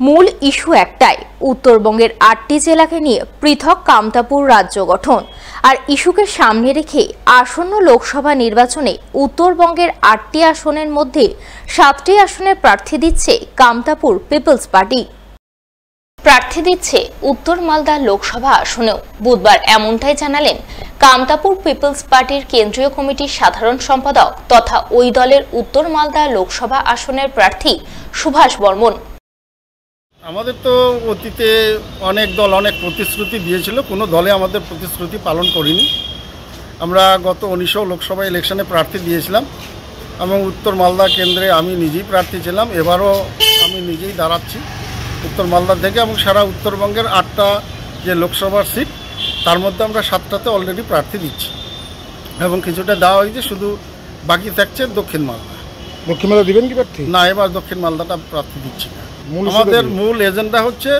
মূল ইস্যু একটাই, উত্তরবঙ্গের ৮টি জেলাকে নিয়ে পৃথক কামতাপুর রাজ্য গঠন। আর ইস্যুকে সামনে রেখে আসন্ন লোকসভা নির্বাচনে উত্তরবঙ্গের ৮টি আসনের মধ্যে ৭টি আসনের প্রার্থী দিচ্ছে কামতাপুর পিপলস পার্টি। প্রার্থী দিচ্ছে উত্তর মালদা লোকসভা আসনেও। বুধবার এমনটাই জানালেন কামতাপুর পিপলস পার্টির কেন্দ্রীয় কমিটির সাধারণ সম্পাদক তথা ওই দলের উত্তর মালদা লোকসভা আসনের প্রার্থী সুভাষ বর্মন। আমাদের তো অতীতে অনেক দল অনেক প্রতিশ্রুতি দিয়েছিল, কোনো দলে আমাদের প্রতিশ্রুতি পালন করিনি। আমরা গত ১৯ লোকসভা ইলেকশনে প্রার্থী দিয়েছিলাম এবং উত্তর মালদা কেন্দ্রে আমি নিজেই প্রার্থী ছিলাম। এবারও আমি নিজেই দাঁড়াচ্ছি উত্তর মালদা থেকে এবং সারা উত্তরবঙ্গের ৮টা যে লোকসভার সিট তার মধ্যে আমরা 7টাতে অলরেডি প্রার্থী দিচ্ছি এবং কিছুটা দেওয়া হয়েছে, শুধু বাকি থাকছে দক্ষিণ মালদা। দক্ষিণ মালদা দিবেন কি প্রার্থী? না, এবার দক্ষিণ মালদাটা প্রার্থী দিচ্ছি না। আমাদের মূল এজেন্ডা হচ্ছে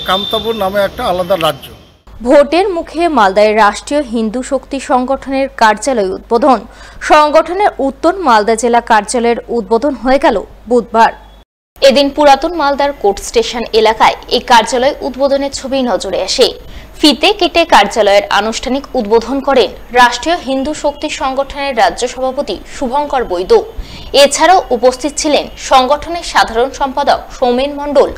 কামতাপুর নামে একটা আলাদা রাজ্য। ভোটের মুখে মালদায় রাষ্ট্রীয় হিন্দু শক্তি সংগঠনের কার্যালয় উদ্বোধন। সংগঠনের উত্তর মালদা জেলা কার্যালয়ের উদ্বোধন হয়ে গেল বুধবার। এদিন পুরাতন মালদার কোর্ট স্টেশন এলাকায় এই কার্যালয় উদ্বোধনের ছবি নজরে আসে। ফিতে কেটে কার্যালয়ের আনুষ্ঠানিক উদ্বোধন করেন রাষ্ট্রীয় হিন্দু শক্তি সংগঠনের রাজ্য সভাপতি শুভঙ্কর বৈদ্য। এছাড়াও উপস্থিত ছিলেন সংগঠনের সাধারণ সম্পাদক সৌমেন মণ্ডল,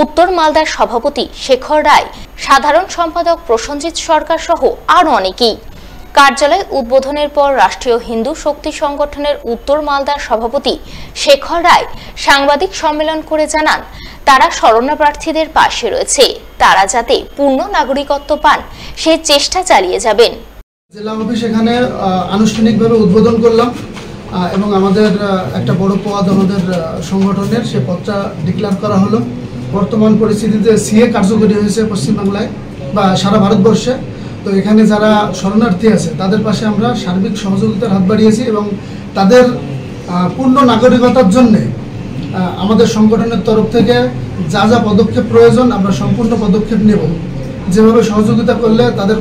উত্তর মালদার সভাপতি শেখর রায়, সাধারণ সম্পাদক প্রসঞ্জিৎ সরকার সহ আরও অনেকেই। কার্যালয় উদ্বোধনের পর রাষ্ট্রীয় হিন্দু শক্তি সংগঠনের উত্তর মালদার সভাপতি শেখর রায় সাংবাদিক সম্মেলন করে জানান, তারা শরণার্থীদের পাশে রয়েছে, তারা যাতে পূর্ণ নাগরিকত্ব পান সেই চেষ্টা চালিয়ে যাবেন। জেলা অফিস এখানে আনুষ্ঠানিকভাবে উদ্বোধন করলাম এবং আমাদের একটা বড় পদ আমাদের সংগঠনের সে পদটা ডিক্লেয়ার করা হলো। বর্তমান পরিস্থিতিতে সিএ কার্যকরী হয়েছে পশ্চিমবাংলায় বা সারা ভারতবর্ষে। তো এখানে যারা শরণার্থী আছে তাদের পাশে আমরা সার্বিক সহযোগিতার হাত বাড়িয়েছি এবং তাদের পূর্ণ নাগরিকতার জন্যে আমাদের সংগঠনের তরফ থেকে যা যা পদক্ষেপ প্রয়োজন আমরা সম্পূর্ণ পদক্ষেপ নেব। যেভাবে সহযোগিতা করলে তাদের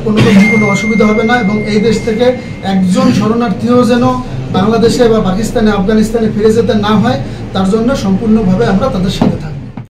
কোনো অসুবিধা হবে না এবং এই দেশ থেকে একজন শরণার্থীও যেন বাংলাদেশে বা পাকিস্তানে আফগানিস্তানে ফিরে যেতে না হয়, তার জন্য সম্পূর্ণভাবে আমরা তাদের সাথে থাকব।